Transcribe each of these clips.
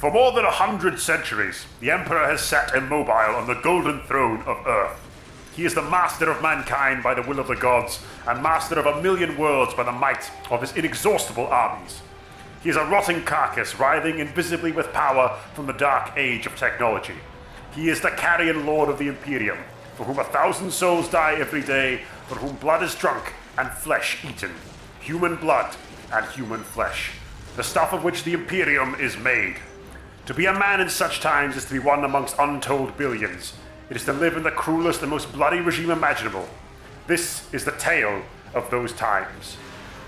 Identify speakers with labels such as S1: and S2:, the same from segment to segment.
S1: For more than 100 centuries, the Emperor has sat immobile on the golden throne of Earth. He is the master of mankind by the will of the gods, and master of 1,000,000 worlds by the might of his inexhaustible armies. He is a rotting carcass writhing invisibly with power from the dark age of technology. He is the carrion lord of the Imperium, for whom 1,000 souls die every day, for whom blood is drunk and flesh eaten. Human blood and human flesh, the stuff of which the Imperium is made. To be a man in such times is to be one amongst untold billions. It is to live in the cruelest and most bloody regime imaginable. This is the tale of those times.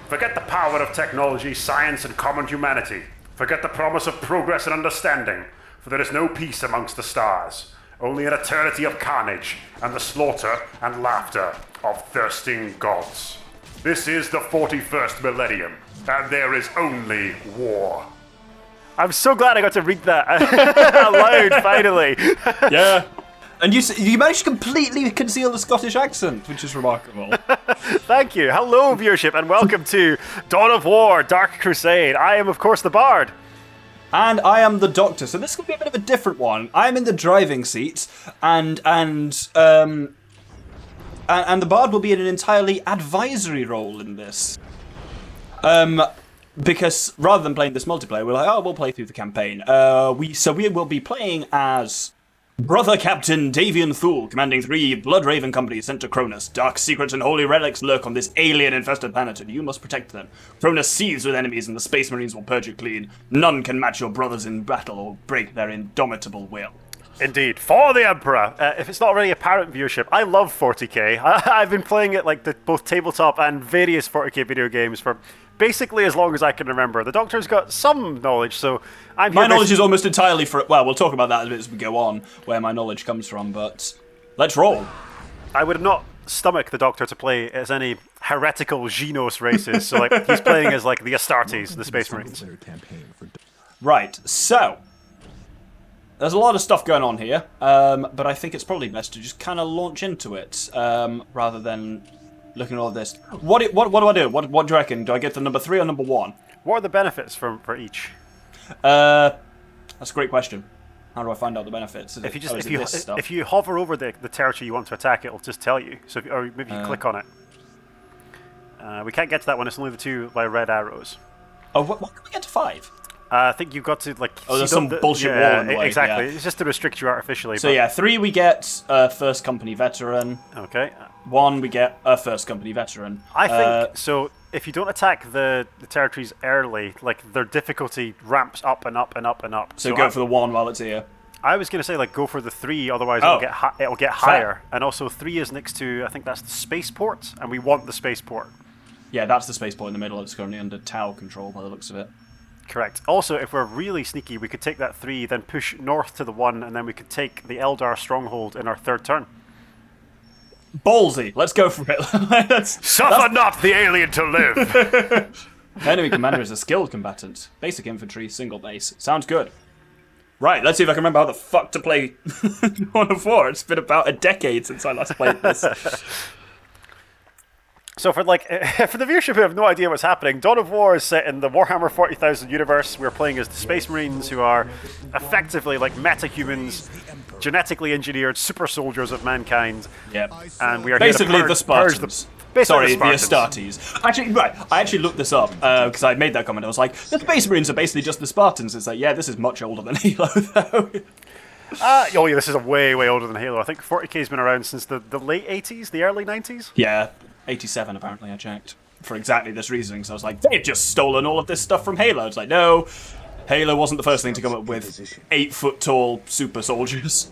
S1: Forget the power of technology, science, and common humanity. Forget the promise of progress and understanding, for there is no peace amongst the stars. Only an eternity of carnage and the slaughter and laughter of thirsting gods. This is the 41st millennium, and there is only war. I'm so glad I got to read that aloud, finally.
S2: Yeah. And you managed to completely conceal the Scottish accent, which is remarkable.
S1: Thank you. Hello, viewership, and welcome to Dawn of War, Dark Crusade. I am, of course, the Bard.
S2: And I am the Doctor, so this could be a bit of a different one. I am in the driving seat, and the Bard will be in an entirely advisory role in this. Because rather than playing this multiplayer, we're like, we'll play through the campaign. We will be playing as Brother Captain Davian Thule, commanding 3 Bloodraven companies sent to Kronus. Dark secrets and holy relics lurk on this alien-infested planet, and you must protect them. Kronus seethes with enemies, and the Space Marines will purge it clean. None can match your brothers in battle or break their indomitable will.
S1: Indeed. For the Emperor. If it's not already apparent viewership, I love 40k. I've been playing it like both tabletop and various 40k video games for basically as long as I can remember. The Doctor's got some knowledge, so I'm here.
S2: My knowledge is almost entirely well, we'll talk about that as we go on, where my knowledge comes from, but let's roll.
S1: I would not stomach the Doctor to play as any heretical xenos races, so like he's playing as like the Astartes, the Space Marines.
S2: Right, so there's a lot of stuff going on here, but I think it's probably best to just kind of launch into it, rather than looking at all this. What do I do? What do you reckon? Do I get the number 3 or number 1?
S1: What are the benefits for each?
S2: That's a great question. How do I find out the benefits?
S1: If you hover over the territory you want to attack, it'll just tell you. So or maybe you click on it. We can't get to that one. It's only the 2 by red arrows.
S2: Oh, what can we get to 5?
S1: I think you've got to like.
S2: Oh, there's some bullshit wall in the way.
S1: Exactly.
S2: Yeah.
S1: It's just to restrict you artificially.
S2: So yeah, 3 we get first company veteran.
S1: Okay.
S2: 1 we get a first company veteran.
S1: I think so. If you don't attack the territories early, like their difficulty ramps up and up and up and up.
S2: So go for the 1 while it's here.
S1: I was going to say like go for the 3, otherwise it'll get higher. And also 3 is next to, I think that's the spaceport, and we want the spaceport.
S2: Yeah, that's the spaceport in the middle. It's currently under Tau control by the looks of it.
S1: Correct. Also, if we're really sneaky, we could take that 3, then push north to the 1, and then we could take the Eldar stronghold in our 3rd turn.
S2: Ballsy. Let's go for it.
S1: Suffer not the alien to live!
S2: Enemy commander is a skilled combatant. Basic infantry, single base. Sounds good. Right, let's see if I can remember how the fuck to play Dawn of War. It's been about a decade since I last played this.
S1: So for the viewership who have no idea what's happening, Dawn of War is set in the Warhammer 40,000 universe. We're playing as the Space Marines, who are effectively like meta-humans, genetically engineered super soldiers of mankind.
S2: Yep.
S1: And we are
S2: basically
S1: here to
S2: the Spartans.
S1: the
S2: Astartes. Actually, right, I actually looked this up because I made that comment. I was like, the Space Marines are basically just the Spartans. It's like, yeah, this is much older than Halo, though.
S1: Oh yeah, this is way older than Halo. I think 40k's been around since the late 80s, the early 90s.
S2: Yeah. 87 apparently, I checked. For exactly this reasoning, so I was like, they've just stolen all of this stuff from Halo. It's like, no, Halo wasn't the first thing to come up with 8-foot-tall super soldiers.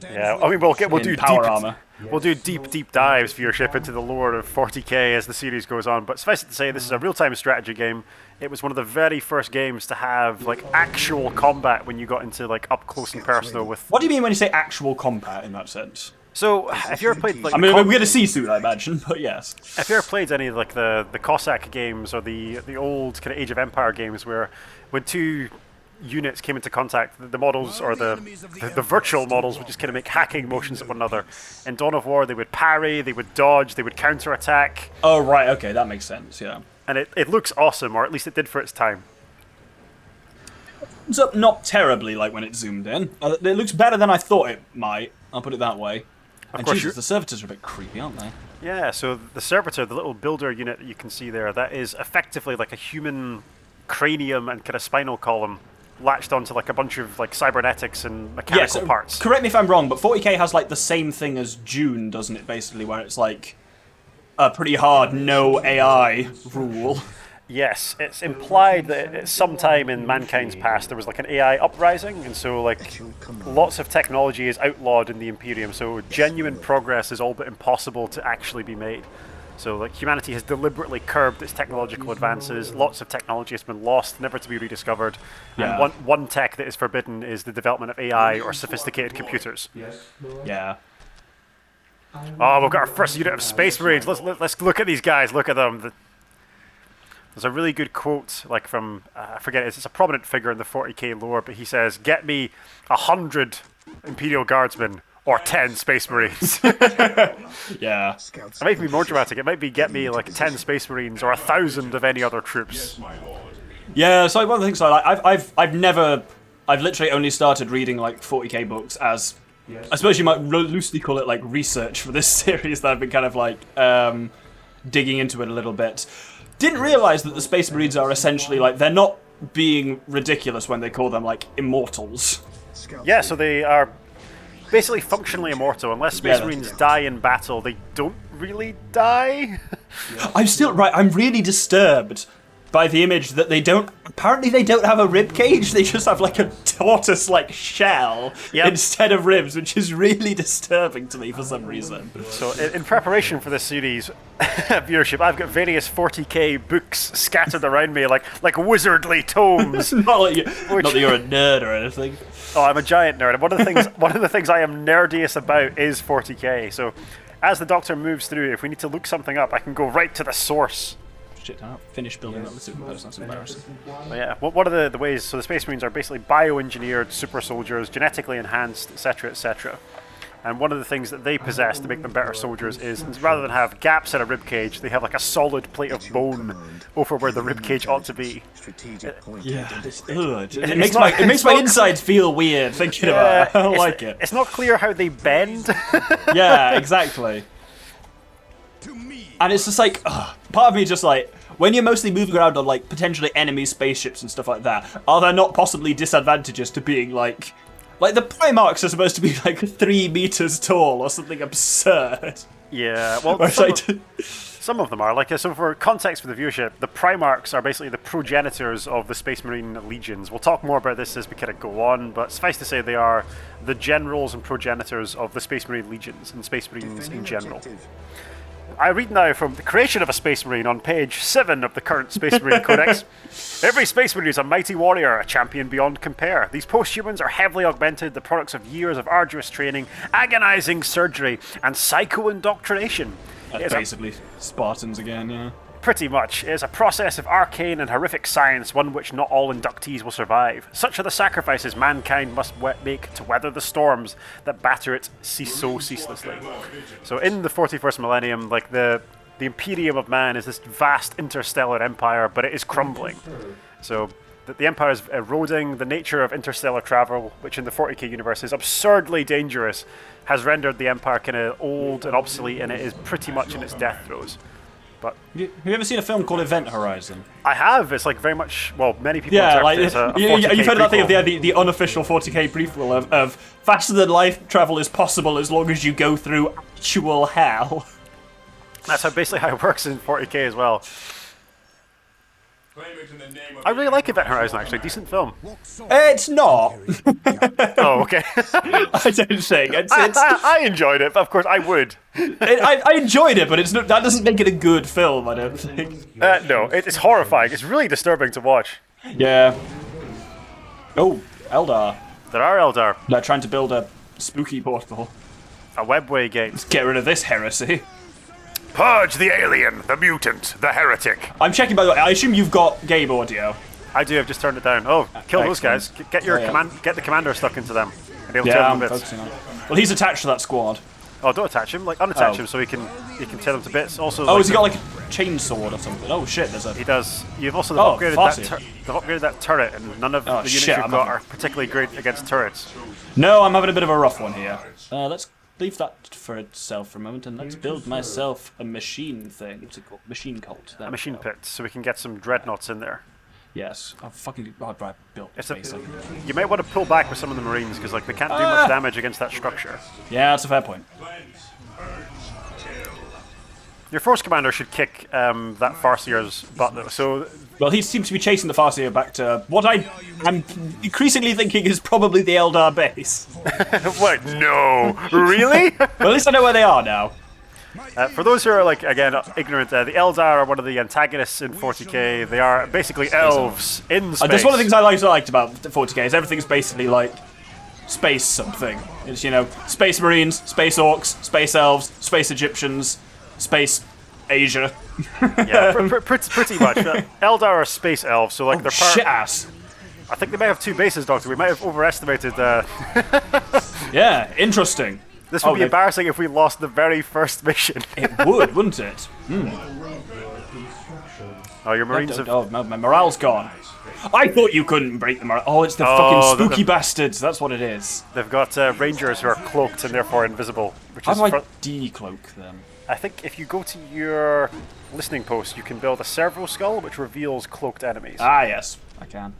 S1: Yeah, I mean, we'll do
S2: power armor.
S1: We'll do deep dives for your ship into the lore of 40k as the series goes on. But suffice it to say, this is a real-time strategy game. It was one of the very first games to have like actual combat when you got into like up close and personal with.
S2: What do you mean when you say actual combat in that sense?
S1: So, if you ever played like...
S2: I mean, we're going to see soon, I imagine, but yes.
S1: If you ever played any of like the Cossack games or the old kind of Age of Empire games where when 2 units came into contact, the models or the virtual models would just kind of make hacking motions at one another. In Dawn of War, they would parry, they would dodge, they would counterattack.
S2: Oh, right, okay, that makes sense, yeah.
S1: And it looks awesome, or at least it did for its time.
S2: opens up not terribly like when it's zoomed in. It looks better than I thought it might. I'll put it that way. And Jesus, the servitors are a bit creepy, aren't they?
S3: Yeah, so the servitor, the little builder unit that you can see there, that is effectively like a human cranium and kind of spinal column latched onto like a bunch of like cybernetics and mechanical parts.
S2: Correct me if I'm wrong, but 40k has like the same thing as June, doesn't it, basically, where it's like a pretty hard no AI rule.
S3: Yes, it's implied that at some time in mankind's past there was like an AI uprising, and so like lots of technology is outlawed in the Imperium, so genuine progress is all but impossible to actually be made. So like humanity has deliberately curbed its technological advances, lots of technology has been lost, never to be rediscovered, and one tech that is forbidden is the development of AI or sophisticated computers.
S2: Yeah.
S3: Oh, we've got our first unit of Space Marines. Let's look at these guys. Look at them. There's a really good quote, like from I forget. It's a prominent figure in the 40k lore, but he says, "Get me 100 Imperial Guardsmen or 10 Space Marines."
S2: Yeah.
S3: It might be more dramatic. It might be get me like 10 Space Marines or 1,000 of any other troops.
S2: Yeah. So one of the things I've literally only started reading like 40k books as, I suppose you might loosely call it like research for this series that I've been kind of like digging into it a little bit. Didn't realize that the Space Marines are essentially like, they're not being ridiculous when they call them like immortals.
S3: Yeah, so they are basically functionally immortal. Unless Space Marines die in battle, they don't really die.
S2: I'm really disturbed by the image that apparently they don't have a rib cage, they just have like a tortoise-like shell instead of ribs, which is really disturbing to me for some reason.
S3: So in preparation for this series viewership, I've got various 40k books scattered around me like wizardly tomes.
S2: Not that you're a nerd or anything.
S3: Oh, I'm a giant nerd. And one of the things I am nerdiest about is 40k. So as the Doctor moves through, if we need to look something up, I can go right to the source.
S2: Shit, I finished building up the superheroes, that's embarrassing.
S3: But yeah, one of the ways, so the Space Marines are basically bioengineered super soldiers, genetically enhanced, etc., etc. And one of the things that they possess to make them better soldiers is, rather than have gaps in a ribcage, they have like a solid plate of bone over where the ribcage ought to be.
S2: It makes my insides feel weird thinking about it. I don't like it.
S3: It's not clear how they bend.
S2: Yeah, exactly. And it's just like, part of me just like, when you're mostly moving around on like potentially enemy spaceships and stuff like that, are there not possibly disadvantages to being like the Primarchs are supposed to be like 3 meters tall or something absurd.
S3: Yeah, well, some of them are. Like, so for context for the viewership, the Primarchs are basically the progenitors of the Space Marine legions. We'll talk more about this as we kind of go on, but suffice to say they are the generals and progenitors of the Space Marine legions and Space Marines in general. I read now from the creation of a Space Marine on page 7 of the current Space Marine Codex. Every Space Marine is a mighty warrior, a champion beyond compare. These posthumans are heavily augmented, the products of years of arduous training, agonizing surgery, and psycho-indoctrination.
S2: That's basically Spartans again, yeah.
S3: Pretty much. It is a process of arcane and horrific science, one which not all inductees will survive. Such are the sacrifices mankind must make to weather the storms that batter it so ceaselessly. So in the 41st millennium, like the Imperium of Man is this vast interstellar empire, but it is crumbling. So the empire is eroding. The nature of interstellar travel, which in the 40k universe is absurdly dangerous, has rendered the empire kind of old and obsolete, and it is pretty much in its death throes. But
S2: have you ever seen a film called Event Horizon?
S3: I have. It's like very much, well, many people interpret it as a 40K
S2: you've heard that thing of
S3: prequel.
S2: the unofficial 40k prequel of faster than light travel is possible as long as you go through actual hell.
S3: That's basically how it works in 40k as well. I really like Event Horizon, actually. Decent film.
S2: It's not.
S3: Oh, okay.
S2: I don't think.
S3: I enjoyed it, but of course I would.
S2: I enjoyed it, but that doesn't make it a good film, I don't think.
S3: No, it's horrifying. It's really disturbing to watch.
S2: Yeah. Oh, Eldar.
S3: There are Eldar.
S2: They're trying to build a spooky portal.
S3: A webway gate.
S2: Let's get rid of this heresy.
S1: Purge the alien, the mutant, the heretic.
S2: I'm checking, by the way. I assume you've got game audio.
S3: I do. I've just turned it down. Oh, kill those guys. Get your get the commander stuck into them, and he'll tear them to bits.
S2: Focusing on it. Well, he's attached to that squad.
S3: Oh, don't attach him. Like unattach him so he can tear them to bits. Also.
S2: Oh, has he got like chainsword or something. Oh shit, there's a...
S3: He does. You've also
S2: Farseer.
S3: they've upgraded that turret, and none of the units
S2: shit,
S3: you've got are particularly great against turrets.
S2: No, I'm having a bit of a rough one here. Let's leave that for itself for a moment, and let's build myself a machine thing. What's it called? Machine cult.
S3: A machine pit, so we can get some dreadnoughts in there.
S2: Yes. I built space.
S3: You might want to pull back with some of the Marines, because like they can't do much damage against that structure.
S2: Yeah, that's a fair point.
S3: Your force commander should kick that Farseer's butt, though. So,
S2: well, he seems to be chasing the Farseer back to what I'm increasingly thinking is probably the Eldar base.
S3: what? No, really?
S2: Well, at least I know where they are now.
S3: For those who are like again ignorant, the Eldar are one of the antagonists in 40k. They are basically elves in space.
S2: That's one of the things I liked about 40k is everything's basically like space something. It's space marines, space orcs, space elves, space Egyptians. Space Asia.
S3: Yeah, pretty much. Eldar are space elves, so like they're
S2: shit ass.
S3: I think they may have 2 bases, Doctor. We might have overestimated.
S2: Yeah, interesting.
S3: This would be embarrassing if we lost the very first mission.
S2: It would, wouldn't it?
S3: Oh, your Marines have.
S2: Oh, my morale's gone. I thought you couldn't break the morale. Oh, it's the fucking spooky bastards. That's what it is.
S3: They've got Rangers who are cloaked and therefore invisible.
S2: How do I decloak them?
S3: I think if you go to your listening post, you can build a servo skull which reveals cloaked enemies.
S2: Ah, yes, I can.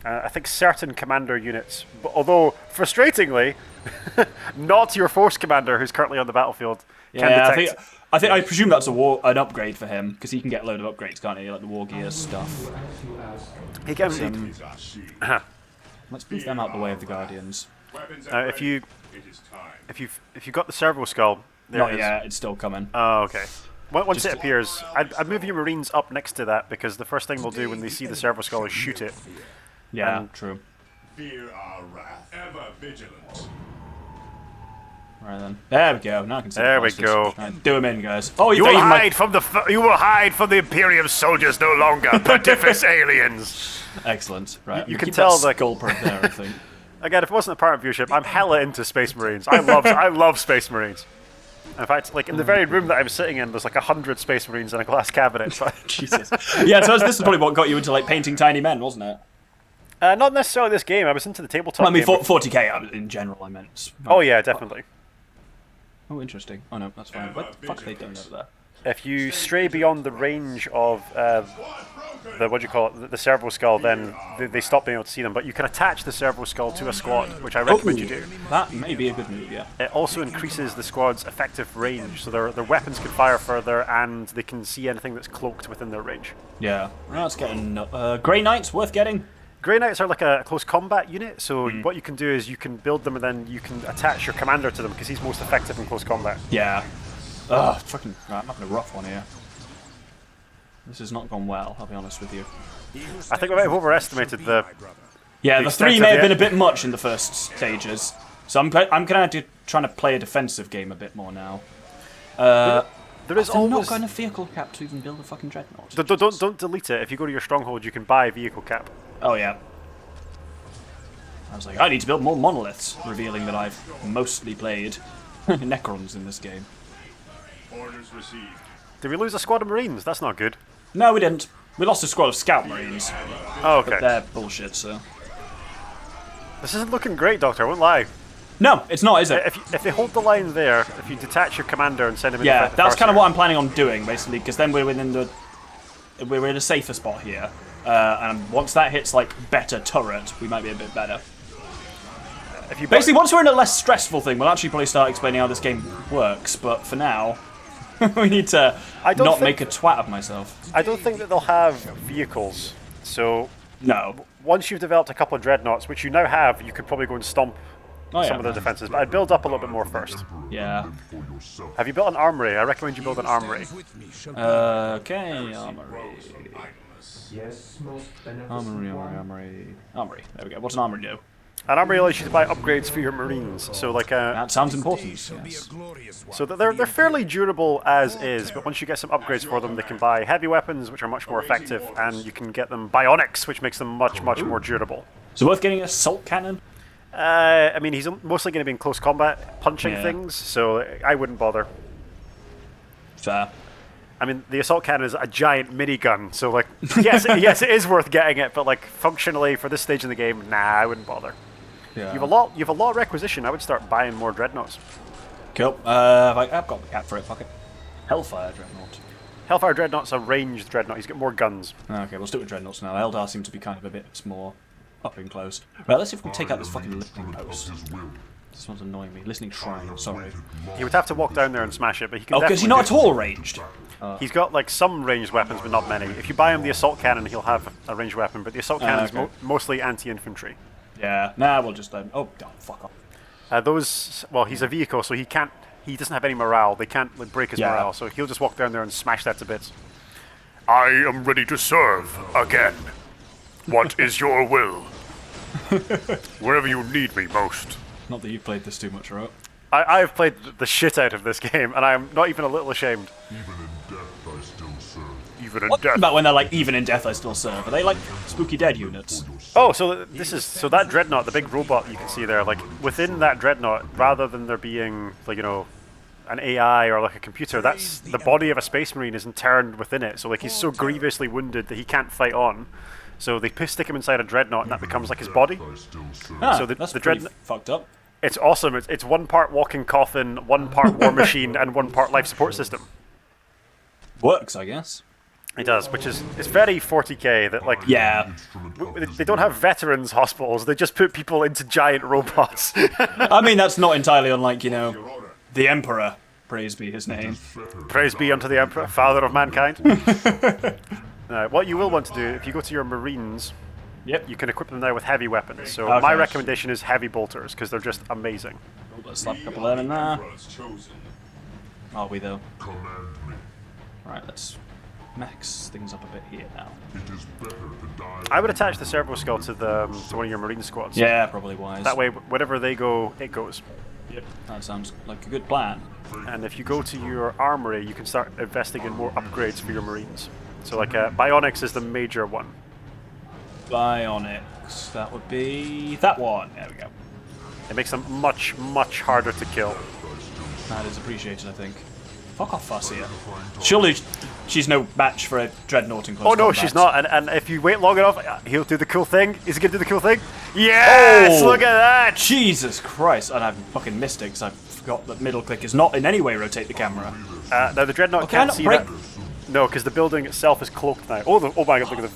S3: I think certain commander units, although frustratingly, not your force commander who's currently on the battlefield, can detect.
S2: I presume that's an upgrade for him because he can get a load of upgrades, can't he? Like the war gear stuff.
S3: He can indeed.
S2: Let's move them out the way of the Guardians.
S3: If you got the servo skull.
S2: Not yet, it's still coming.
S3: Oh, okay. Once it appears, I'd move your Marines up next to that, because the first thing they'll do when they see the servo skull is shoot it.
S2: Yeah, true.
S4: Fear our wrath, ever vigilant.
S2: Right then. There we go. Now I can see
S3: There we go.
S2: Right, do him in, guys. Oh,
S1: you will hide from the Imperium soldiers no longer, Pontifex aliens.
S2: Excellent. Right.
S3: You can tell the
S2: skull part there, I think.
S3: Again, if it wasn't a part of viewership, I'm hella into Space Marines. I love Space Marines. In fact, like in the very room that I'm sitting in, there's like 100 Space Marines in a glass cabinet.
S2: Jesus. Yeah, so this is probably what got you into like painting tiny men, wasn't it?
S3: Not necessarily this game. I was into the tabletop.
S2: I mean,
S3: game.
S2: 40k in general, I meant.
S3: Oh yeah, definitely.
S2: Oh, interesting. Oh no, that's fine. What the fuck are they doing over there?
S3: If you stray beyond the range of the servo skull, then they stop being able to see them. But you can attach the servo skull to a squad, which I recommend you do.
S2: That may be a good move, yeah.
S3: It also increases the squad's effective range, so their weapons can fire further and they can see anything that's cloaked within their range.
S2: Yeah. Well, that's getting... Grey Knights, worth getting?
S3: Grey Knights are like a close combat unit, so what you can do is you can build them and then you can attach your commander to them because he's most effective in close combat.
S2: Yeah. Ugh, fucking... Right, I'm having a rough one here. This has not gone well, I'll be honest with you.
S3: I think we might have overestimated the...
S2: Yeah, the 3 may have been a bit much in the first stages. So I'm kind of trying to play a defensive game a bit more now.
S3: There is always...
S2: not got enough vehicle cap to even build a fucking dreadnought.
S3: Don't delete it. If you go to your stronghold, you can buy vehicle cap.
S2: Oh, yeah. I was like, I need to build more monoliths, revealing that I've mostly played Necrons in this game.
S4: Orders received.
S3: Did we lose a squad of Marines? That's not good.
S2: No, we didn't. We lost a squad of Scout Marines.
S3: Oh, okay.
S2: But they're bullshit, so...
S3: This isn't looking great, Doctor, I won't lie.
S2: No, it's not, is it?
S3: If they hold the line there, if you detach your commander and send him in...
S2: Yeah, that's kind of what I'm planning on doing, basically, because then we're in a safer spot here. And once that hits, like, better turret, we might be a bit better. Basically, once we're in a less stressful thing, we'll actually probably start explaining how this game works, but for now... we need to not make a twat of myself.
S3: I don't think that they'll have vehicles, so...
S2: No.
S3: Once you've developed a couple of dreadnoughts, which you now have, you could probably go and stomp some of their defenses, but I'd build up a little bit more first.
S2: Yeah.
S3: Have you built an armory? I recommend you build an armory.
S2: Okay, armory. Armory. There we go. What's an armory do?
S3: An armory allows you to buy upgrades for your Marines, so like
S2: that sounds important, yes.
S3: So they're fairly durable as is, but once you get some upgrades for them, they can buy heavy weapons, which are much more effective, and you can get them bionics, which makes them much more durable.
S2: So worth getting a assault cannon?
S3: I mean, he's mostly going to be in close combat, punching things, so I wouldn't bother.
S2: Fair.
S3: I mean, the assault cannon is a giant minigun, so like, yes, yes, it is worth getting it, but like functionally for this stage in the game, nah, I wouldn't bother.
S2: Yeah.
S3: You have a lot of requisition. I would start buying more dreadnoughts.
S2: Cool. I've got the cap for it. Fuck it. Hellfire Dreadnought.
S3: Hellfire Dreadnought's a ranged dreadnought. He's got more guns.
S2: Okay, we'll stick with Dreadnoughts now. Eldar seem to be kind of a bit more up and close. Right, let's see if we can take out this fucking listening post. This one's annoying me. Listening shrine, sorry.
S3: He would have to walk down there and smash it, but he can.
S2: Oh, because he's not at all ranged.
S3: He's got like some ranged weapons, but not many. If you buy him the assault cannon, he'll have a ranged weapon, but the assault cannon is mostly anti-infantry.
S2: Yeah. Nah, we'll just oh, fuck off.
S3: Well, he's a vehicle, so he doesn't have any morale. They can't like, break his morale, so he'll just walk down there and smash that to bits.
S1: I am ready to serve again. What is your will? Wherever you need me most.
S2: Not that you've played this too much, right?
S3: I've played the shit out of this game, and I'm not even a little ashamed.
S4: Even in death, I still serve.
S1: Even in
S2: What
S1: death.
S2: about when they're like, even in death I still serve? Are they like spooky dead units?
S3: Oh, so that dreadnought, the big robot you can see there, like within that dreadnought, rather than there being like an AI or like a computer, that's the body of a space marine is interned within it. So like he's so grievously wounded that he can't fight on. So they stick him inside a dreadnought, and that becomes like his body. So
S2: that's
S3: the
S2: pretty fucked up.
S3: It's awesome. It's one part walking coffin, one part war machine, and one part life support system.
S2: Works, I guess.
S3: It does, which is it's very 40k that like
S2: Yeah.
S3: they don't have veterans hospitals. They just put people into giant robots.
S2: I mean, that's not entirely unlike, the Emperor. Praise be his name.
S3: Praise be unto the Emperor, Father of Mankind. Now, what you will want to do, if you go to your Marines,
S2: Yep.
S3: you can equip them now with heavy weapons. So
S2: Okay.
S3: my recommendation is heavy bolters, because they're just amazing.
S2: Let's slap a couple of them in there.
S4: Was chosen.
S2: Are we, though?
S4: Command me.
S2: Right, let's max things up a bit here now.
S4: It is better to die.
S3: I would attach the servo skull to one of your Marine squads.
S2: Yeah, probably wise.
S3: That way, wherever they go, it goes.
S2: Yep. That sounds like a good plan.
S3: And if you go to your armory, you can start investing in more upgrades for your Marines. So like Bionics is the major one.
S2: Bionics. That would be that one. There we go.
S3: It makes them much, much harder to kill.
S2: That is appreciated, I think. Fuck off, Farseer. Surely she's no match for a dreadnought in close
S3: Oh no,
S2: combat.
S3: she's not. And if you wait long enough, he'll do the cool thing. Is he gonna do the cool thing? Yes!
S2: Oh!
S3: Look at that!
S2: Jesus Christ! And I've fucking missed it because I forgot that middle click is not in any way rotate the camera.
S3: Now the dreadnought
S2: Okay,
S3: can't
S2: not
S3: see
S2: break-
S3: that. No, because the building itself is cloaked now. Oh my god! Look at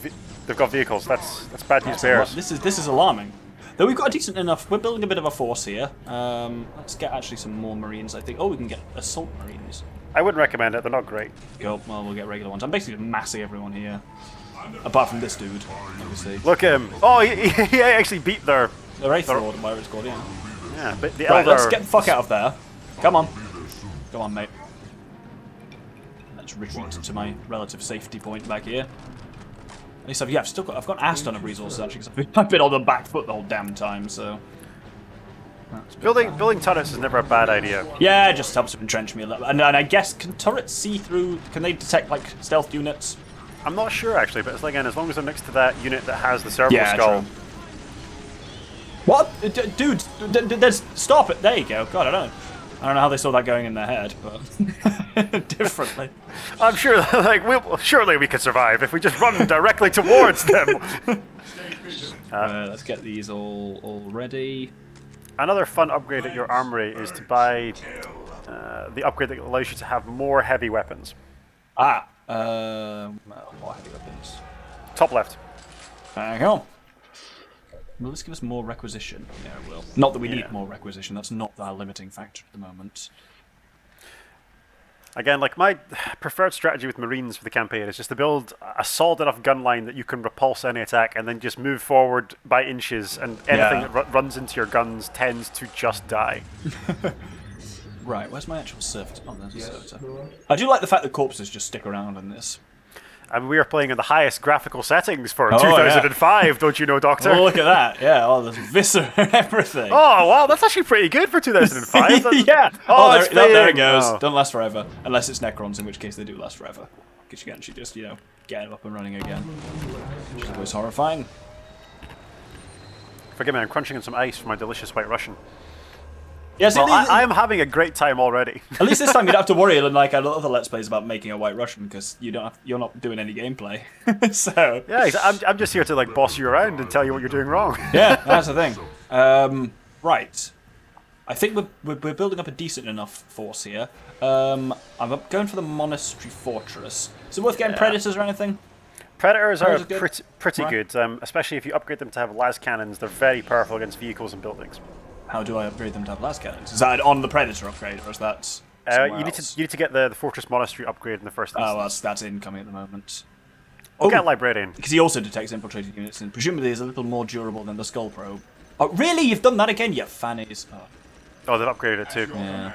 S3: they've got vehicles. That's bad news bears.
S2: This is alarming. Though we've got a decent enough. We're building a bit of a force here. Let's get actually some more Marines. I think. Oh, we can get assault Marines.
S3: I wouldn't recommend it. They're not great.
S2: Cool. Well, we'll get regular ones. I'm basically massing everyone here, apart from this dude, obviously.
S3: Look at him. Oh, he actually beat their.
S2: The Wraith Lord, whatever it's called. Yeah.
S3: Yeah, but the
S2: Right.
S3: Eldar.
S2: Let's get the fuck out of there. Come on. Come on, mate. Let's retreat to my relative safety point back here. At least I've got an ass ton of resources actually, because I've been on the back foot the whole damn time. So.
S3: Building turrets is never a bad idea.
S2: Yeah, it just helps to entrench me a little. And I guess, can turrets see through? Can they detect like stealth units?
S3: I'm not sure actually, but again, as long as they're next to that unit that has the servo
S2: Yeah,
S3: skull.
S2: true. What, dude? There's stop it. There you go. God, I don't know how they saw that going in their head, but differently.
S3: I'm sure, surely we could survive if we just run directly towards them.
S2: Let's get these all ready.
S3: Another fun upgrade at your armory is to buy the upgrade that allows you to have more heavy weapons.
S2: More heavy weapons.
S3: Top left.
S2: There you go. Will this give us more requisition? Yeah, it will. Not that we need more requisition. That's not our limiting factor at the moment.
S3: Again, like my preferred strategy with Marines for the campaign is just to build a solid enough gun line that you can repulse any attack and then just move forward by inches, and anything that runs into your guns tends to just die.
S2: Right, where's my actual servitor? Oh, there's a servitor. I do like the fact that corpses just stick around in this.
S3: I mean, we are playing in the highest graphical settings for
S2: Oh,
S3: 2005, don't you know, Doctor?
S2: Oh, look at that. Yeah, oh, there's viscera and everything.
S3: Oh, wow, that's actually pretty good for 2005.
S2: Yeah.
S3: Oh,
S2: there,
S3: it's
S2: there it
S3: big.
S2: goes.
S3: Oh.
S2: Don't last forever. Unless it's Necrons, in which case they do last forever. Because you can actually just, get them up and running again. Which is always horrifying.
S3: Forgive me, I'm crunching on some ice for my delicious White Russian.
S2: Yes,
S3: Well, I am having a great time already.
S2: at least this time you don't have to worry like other Let's Plays about making a White Russian because you're not doing any gameplay. So
S3: Yeah, I'm just here to like boss you around and tell you what you're doing wrong.
S2: yeah, that's the thing. Right. I think we're building up a decent enough force here. I'm going for the Monastery Fortress. Is it worth getting Predators or anything?
S3: Predators are
S2: Predators good?
S3: pretty
S2: Right.
S3: good, especially if you upgrade them to have las cannons. They're very powerful against vehicles and buildings.
S2: How do I upgrade them to have las cannons? Is that on the Predator upgrade, or is that
S3: You need to get the Fortress Monastery upgrade in the first instance.
S2: Oh, well, that's incoming at the moment.
S3: Or get a Librarian.
S2: Because he also detects infiltrated units, and presumably is a little more durable than the Skull Probe. Oh, really? You've done that again, you fannies?
S3: Oh, they've upgraded it too.
S2: Yeah.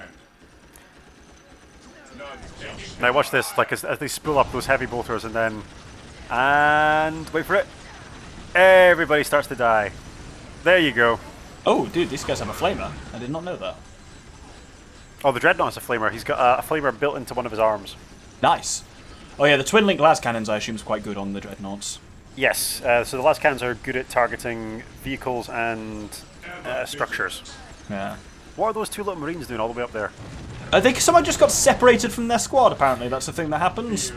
S3: Now watch this, like as they spool up those heavy bolters and wait for it. Everybody starts to die. There you go.
S2: Oh, dude, these guys have a flamer. I did not know that.
S3: Oh, the Dreadnought has a flamer. He's got a flamer built into one of his arms.
S2: Nice. Oh yeah, the twin link las cannons I assume is quite good on the Dreadnoughts.
S3: Yes, so the las cannons are good at targeting vehicles and structures.
S2: Yeah.
S3: What are those two little Marines doing all the way up there?
S2: I think someone just got separated from their squad, apparently. That's the thing that happens.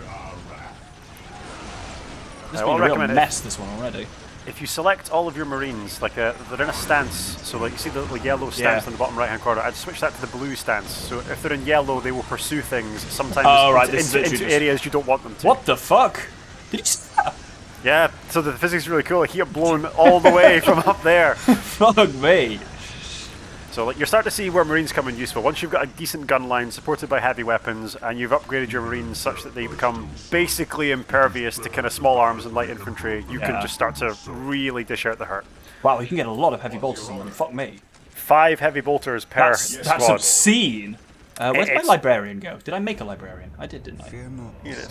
S2: This has been a real mess, this one, already.
S3: If you select all of your Marines, like they're in a stance, so like you see the little yellow stance in the bottom right-hand corner, I'd switch that to the blue stance. So if they're in yellow, they will pursue things, sometimes into areas you don't want them to.
S2: What the fuck? Did you see that?
S3: Yeah, so the physics is really cool. Like, he got blown all the way from up there.
S2: Fuck me.
S3: So like, you're starting to see where Marines come in useful. Once you've got a decent gun line supported by heavy weapons, and you've upgraded your Marines such that they become basically impervious to kind of small arms and light infantry, you can just start to really dish out the hurt.
S2: Wow, you can get a lot of heavy bolters on them. Fuck me.
S3: 5 heavy bolters per
S2: That's
S3: squad.
S2: obscene. Where's my Librarian go? Did I make a Librarian? I did, didn't I?
S3: You did.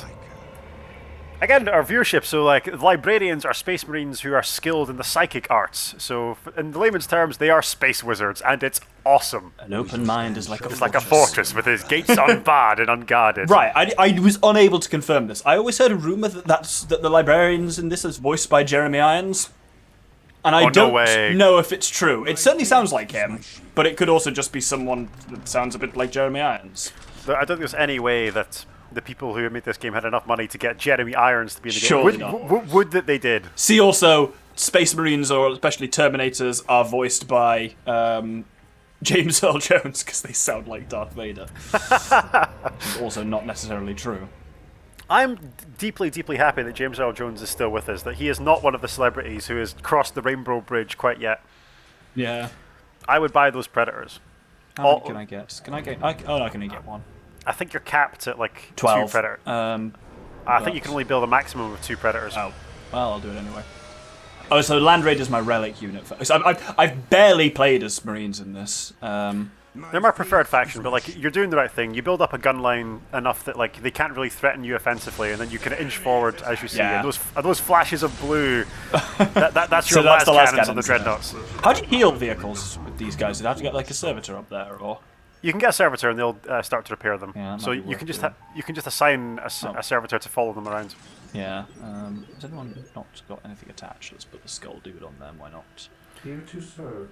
S3: Again, our viewership, so like, Librarians are Space Marines who are skilled in the psychic arts. So, in layman's terms, they are space wizards, and it's awesome.
S2: An open mind is like a
S3: It's
S2: fortress.
S3: like a fortress with its gates unbarred and unguarded.
S2: Right, I was unable to confirm this. I always heard a rumor that the Librarians in this is voiced by Jeremy Irons. And I don't know if it's true. It certainly sounds like him, but it could also just be someone that sounds a bit like Jeremy Irons.
S3: I don't think there's any way that the people who made this game had enough money to get Jeremy Irons to be in the
S2: Surely
S3: game. Would that they did.
S2: See also, Space Marines, or especially Terminators, are voiced by James Earl Jones, because they sound like Darth Vader. It's also not necessarily true.
S3: I'm deeply, deeply happy that James Earl Jones is still with us, that he is not one of the celebrities who has crossed the Rainbow Bridge quite yet.
S2: Yeah.
S3: I would buy those Predators.
S2: How many can I get? Can I get... I can only get one.
S3: I think you're capped at like
S2: 12.
S3: 2 Predators. I think you can only build a maximum of 2 Predators.
S2: Oh, well, I'll do it anyway. Oh, so Land Raider's my relic unit. So I've barely played as Marines in this.
S3: They're my preferred faction, but like, you're doing the right thing. You build up a gun line enough that like they can't really threaten you offensively, and then you can inch forward as you see.
S2: Yeah.
S3: And those flashes of blue, that's
S2: So
S3: your
S2: that's
S3: last
S2: the last
S3: cannons on the
S2: cannons, yeah.
S3: dreadnoughts.
S2: How do you heal vehicles with these guys? Did I have to get like a servitor up there, or...?
S3: You can get a servitor, and they'll start to repair them.
S2: Yeah,
S3: so you can just assign a servitor to follow them around.
S2: Yeah. Has anyone not got anything attached? Let's put the skull dude on them. Why not?
S4: Here to serve.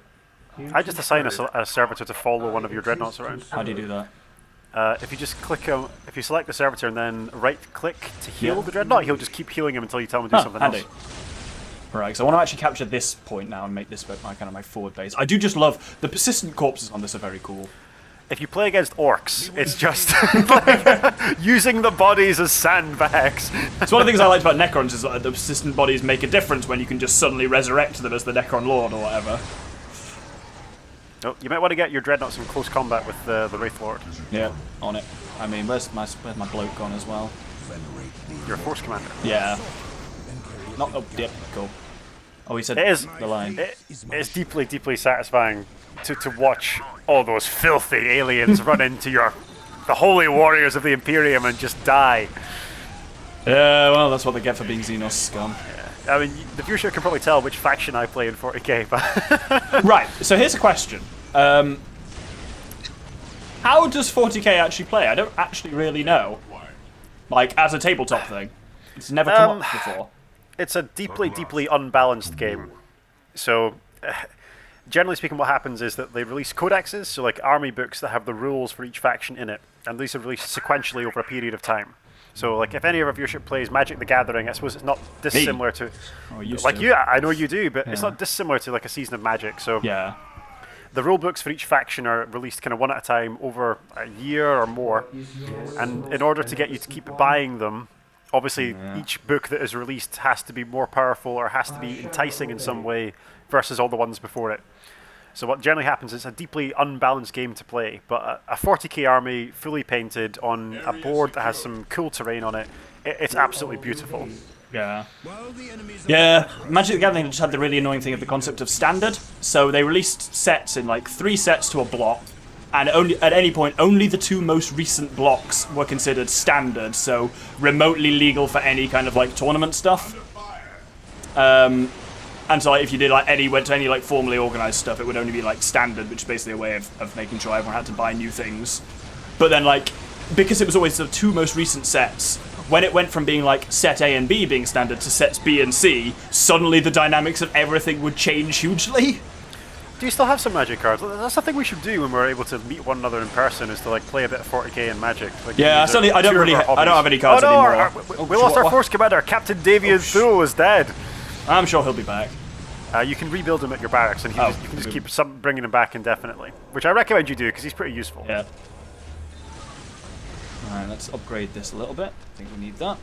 S3: I just assign a servitor to follow one of your dreadnoughts around.
S2: How do you do that?
S3: If you just click, if you select the servitor and then right-click to heal the dreadnought, he'll just keep healing him until you tell him to do something
S2: handy.
S3: else.
S2: Right, so I want to actually capture this point now and make this my forward base. I do just love the persistent corpses on this are very cool.
S3: If you play against orcs, it's just like, using the bodies as sandbags.
S2: It's one of the things I liked about Necrons is that the persistent bodies make a difference when you can just suddenly resurrect them as the Necron Lord or whatever.
S3: Oh, you might want to get your dreadnoughts in close combat with the Wraith Lord.
S2: Yeah, on it. I mean, where's my bloke gone as well?
S3: Your force commander.
S2: Yeah. Not oh, yep, cool. Oh, he said
S3: It is
S2: the line.
S3: It's deeply, deeply satisfying to watch all those filthy aliens run into the holy warriors of the Imperium and just die.
S2: Yeah, well, that's what they get for being xenos scum.
S3: I mean, the viewership can probably tell which faction I play in 40k, but...
S2: Right, so here's a question. How does 40k actually play? I don't actually really know. Like, as a tabletop thing. It's never come up before.
S3: It's a deeply, deeply unbalanced game. So, generally speaking, what happens is that they release codexes, so like army books that have the rules for each faction in it, and these are released sequentially over a period of time. So, like, if any of our viewership plays Magic the Gathering, I suppose it's not dissimilar to... you, I know you do, but it's not dissimilar to, like, a season of Magic, so...
S2: Yeah.
S3: The rule books for each faction are released kind of one at a time over a year or more, and in order to get you to keep buying them, obviously each book that is released has to be more powerful or has to be enticing in some way versus all the ones before it. So what generally happens is a deeply unbalanced game to play, but a 40k army fully painted on a board that has some cool terrain on it, it's absolutely beautiful.
S2: Yeah. Yeah, Magic the Gathering just had the really annoying thing of the concept of standard. So they released sets in like 3 sets to a block, and only at any point only the 2 most recent blocks were considered standard, so remotely legal for any kind of like tournament stuff. And so like, if you did like went to any like formally organized stuff, it would only be like standard, which is basically a way of making sure everyone had to buy new things. But then like, because it was always the 2 most recent sets, when it went from being like set A and B being standard to sets B and C, suddenly the dynamics of everything would change hugely.
S3: Do you still have some Magic cards? That's the thing we should do when we're able to meet one another in person, is to like play a bit of 40k in Magic. Like,
S2: yeah, certainly I don't have any cards anymore.
S3: We lost our Force Commander, Captain Davian Thule is dead.
S2: I'm sure he'll be back.
S3: You can rebuild him at your barracks, and you can just keep bringing him back indefinitely, which I recommend you do because he's pretty useful.
S2: Yeah. Alright, let's upgrade this a little bit. I think we need that.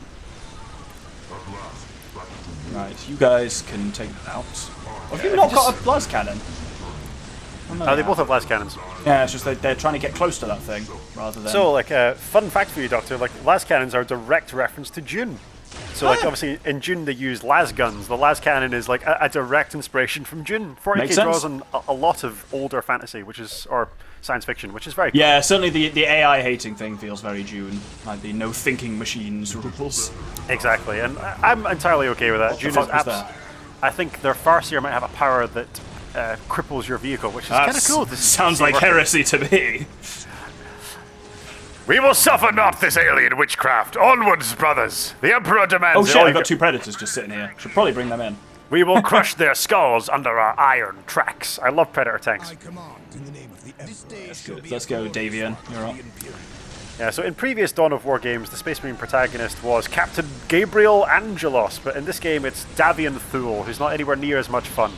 S2: Right, you guys can take that out. Have you not got a las cannon? Oh, no,
S3: they both have las cannons.
S2: Yeah, it's just they're trying to get close to that thing rather than.
S3: So, like, fun fact for you, Doctor, like, las cannons are a direct reference to Dune. So, like, obviously, in Dune they use las guns. The las cannon is like a direct inspiration from Dune. 40k draws on a lot of older fantasy, or science fiction, which is very cool.
S2: Yeah, certainly the AI hating thing feels very Dune, like the no thinking machines rules.
S3: Exactly, and I'm entirely okay with that.
S2: What
S3: Dune
S2: the
S3: is
S2: fuck was that?
S3: I think their Farseer might have a power that cripples your vehicle, which is kind of cool.
S2: Sounds like heresy to me.
S1: We will suffer not this alien witchcraft. Onwards, brothers. The Emperor demands...
S2: Oh shit, I've got 2 predators just sitting here. Should probably bring them in.
S1: We will crush their skulls under our iron tracks.
S3: I love Predator tanks.
S2: Let's go, Davian. You're up.
S3: Yeah, so in previous Dawn of War games, the Space Marine protagonist was Captain Gabriel Angelos, but in this game it's Davian Thule, who's not anywhere near as much fun.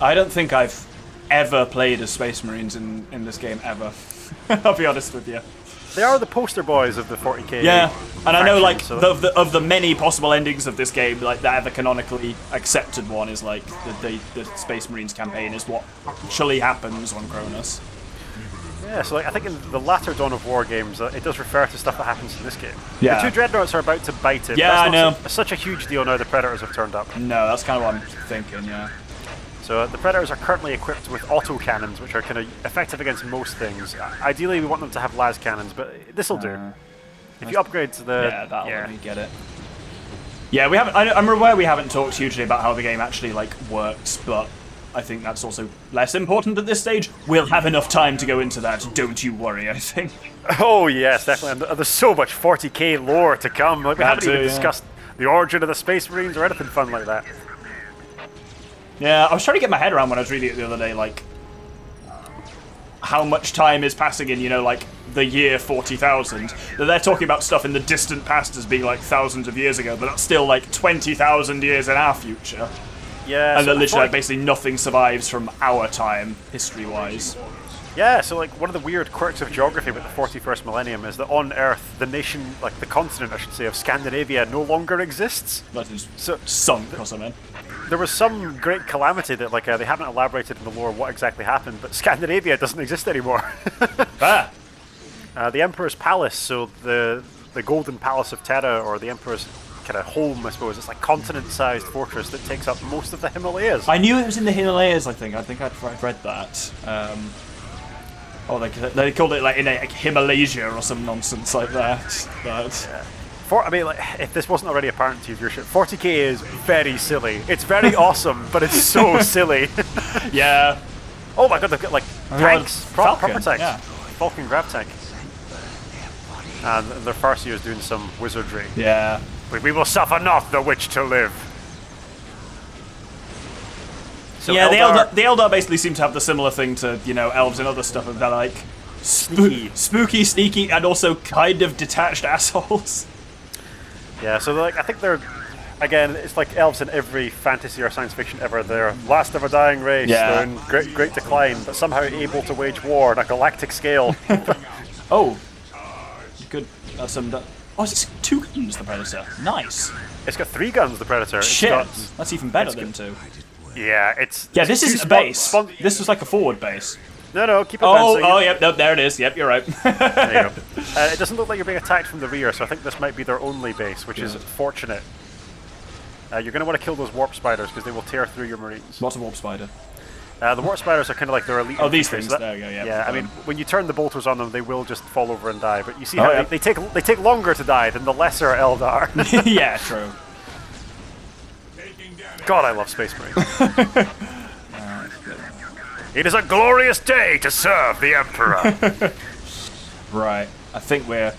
S2: I don't think I've ever played as Space Marines in this game, ever. I'll be honest with you.
S3: They are the poster boys of the 40k.
S2: Yeah, and I know like
S3: so
S2: of the many possible endings of this game, like the ever canonically accepted one is like the Space Marines campaign is what actually happens on Kronus.
S3: Yeah, so like I think in the latter Dawn of War games, it does refer to stuff that happens in this game.
S2: Yeah.
S3: The 2 dreadnoughts are about to bite it.
S2: Yeah, I know.
S3: Such a huge deal now the Predators have turned up.
S2: No, that's kind of what I'm thinking, yeah.
S3: So the Predators are currently equipped with auto cannons, which are kind of effective against most things. Ideally, we want them to have las cannons, but this will do. If you upgrade to the...
S2: Yeah, that'll let me get it. Yeah, we haven't. I'm aware we haven't talked hugely about how the game actually like works, but I think that's also less important at this stage. We'll have enough time to go into that. Don't you worry, I think.
S3: Oh yes, definitely. And there's so much 40k lore to come. Like we haven't even discussed the origin of the Space Marines or anything fun like that.
S2: Yeah, I was trying to get my head around when I was reading it the other day, like how much time is passing in, you know, like the year 40,000. They're talking about stuff in the distant past as being like thousands of years ago, but that's still like 20,000 years in our future.
S3: Yeah,
S2: and
S3: so
S2: that literally like, basically nothing survives from our time, history-wise.
S3: Yeah, so like one of the weird quirks of geography with the 41st millennium is that on Earth, the nation, like the continent, I should say, of Scandinavia no longer exists.
S2: That is
S3: so
S2: sunk or something.
S3: There was some great calamity that, like, they haven't elaborated in the lore what exactly happened, but Scandinavia doesn't exist anymore. The Emperor's Palace, so the Golden Palace of Terra, or the Emperor's kind of home, I suppose. It's like continent-sized fortress that takes up most of the Himalayas.
S2: I knew it was in the Himalayas. I think I've read that. They called it like in like Himalasia or some nonsense like that. But.
S3: Yeah. I mean, like, if this wasn't already apparent to you, viewership, 40k is very silly. It's very awesome, but it's so silly.
S2: Yeah.
S3: Oh my god, they've got like tanks, proper tanks.
S2: Yeah.
S3: Falcon grab tank. And their Farseer is doing some wizardry.
S2: Yeah.
S1: We will suffer not the witch to live.
S3: So
S2: Yeah,
S3: Eldar,
S2: the Eldar basically seem to have the similar thing to, you know, elves and other stuff, of they're like spooky, sneaky, and also kind of detached assholes.
S3: Yeah, so like I think they're, again, it's like elves in every fantasy or science fiction ever. They're last of a dying race.
S2: Yeah.
S3: They're in great decline, but somehow able to wage war on a galactic scale.
S2: Oh, good. Oh, it's 2 guns, the Predator. Nice.
S3: It's got 3 guns, the Predator.
S2: Shit,
S3: It's got,
S2: that's even better than 2.
S3: yeah, it's...
S2: Yeah, this
S3: it's
S2: is a
S3: two
S2: base.
S3: spon-
S2: This was like a forward base.
S3: No, keep advancing.
S2: Oh, yep, no, there it is. Yep, you're right.
S3: There you go. It doesn't look like you're being attacked from the rear, so I think this might be their only base, which is fortunate. You're going to want to kill those warp spiders because they will tear through your marines.
S2: What's a warp spider?
S3: The warp spiders are kind of like their elite.
S2: Oh, these
S3: infantry,
S2: things.
S3: so
S2: There you go. Yeah.
S3: Yeah, I mean, when you turn the bolters on them, they will just fall over and die. But you see
S2: Oh,
S3: how
S2: yeah.
S3: they take longer to die than the lesser Eldar.
S2: Yeah, true.
S3: God, I love Space Marines. It is a glorious day to serve the Emperor.
S2: Right. I think we're.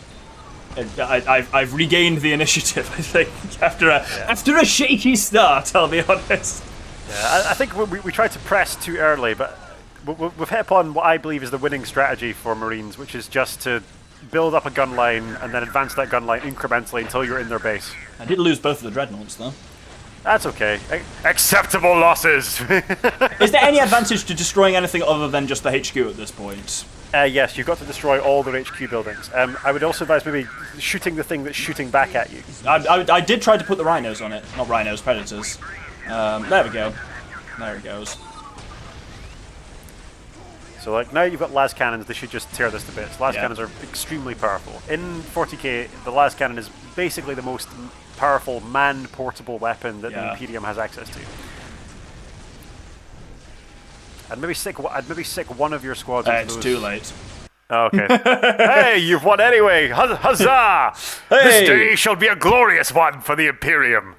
S2: I've regained the initiative. I think after a shaky start, I'll be honest.
S3: Yeah, I think we tried to press too early, but we've hit upon what I believe is the winning strategy for Marines, which is just to build up a gun line and then advance that gun line incrementally until you're in their base.
S2: I did lose both of the dreadnoughts, though.
S3: That's okay.
S1: Acceptable losses.
S2: Is there any advantage to destroying anything other than just the HQ at this point?
S3: Yes, you've got to destroy all their HQ buildings. I would also advise maybe shooting the thing that's shooting back at you.
S2: I did try to put the rhinos on it. Not rhinos, predators. There we go. There it goes.
S3: So like now you've got las cannons, they should just tear this to bits. Las
S2: Yeah.
S3: cannons are extremely powerful. In 40k, the las cannon is basically the most powerful man-portable weapon that the
S2: Yeah.
S3: Imperium has access to. I'd maybe sick one of your squads into
S2: It's
S3: those.
S2: too late.
S3: Oh, okay. Hey, you've won anyway! Huzzah!
S1: This
S2: Hey!
S1: day shall be a glorious one for the Imperium.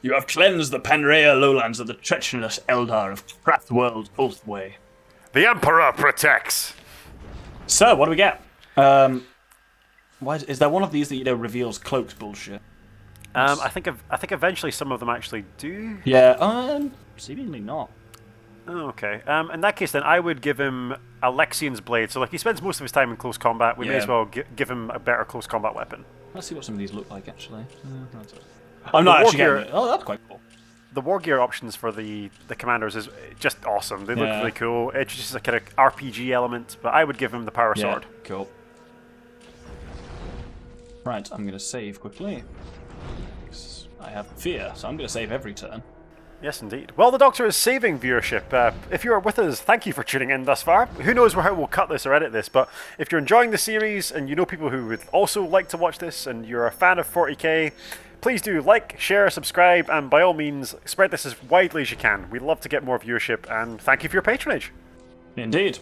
S2: You have cleansed the Panrea lowlands of the treacherous Eldar of Craftworld Oathway.
S1: The Emperor protects.
S2: So, what do we get? Why is there one of these that reveals cloaked bullshit?
S3: I think eventually some of them actually do.
S2: Yeah, seemingly not.
S3: Oh, okay. In that case, then I would give him Alexian's blade. So, like, he spends most of his time in close combat. We may
S2: Yeah.
S3: as well give him a better close combat weapon.
S2: Let's see what some of these look like, actually. I'm not actually
S3: Wargear-
S2: getting it. Oh, that's quite cool.
S3: The war gear options for the commanders is just awesome. They look
S2: Yeah.
S3: really cool. It's just a kind of RPG element, but I would give him the power
S2: Yeah,
S3: sword.
S2: cool. Right, I'm going to save quickly. I have fear, so I'm going to save every turn.
S3: Yes, indeed. Well, the Doctor is saving viewership. If you are with us, thank you for tuning in thus far. Who knows how we'll cut this or edit this, but if you're enjoying the series and you know people who would also like to watch this and you're a fan of 40k, please do like, share, subscribe, and by all means, spread this as widely as you can. We'd love to get more viewership, and thank you for your patronage.
S2: Indeed.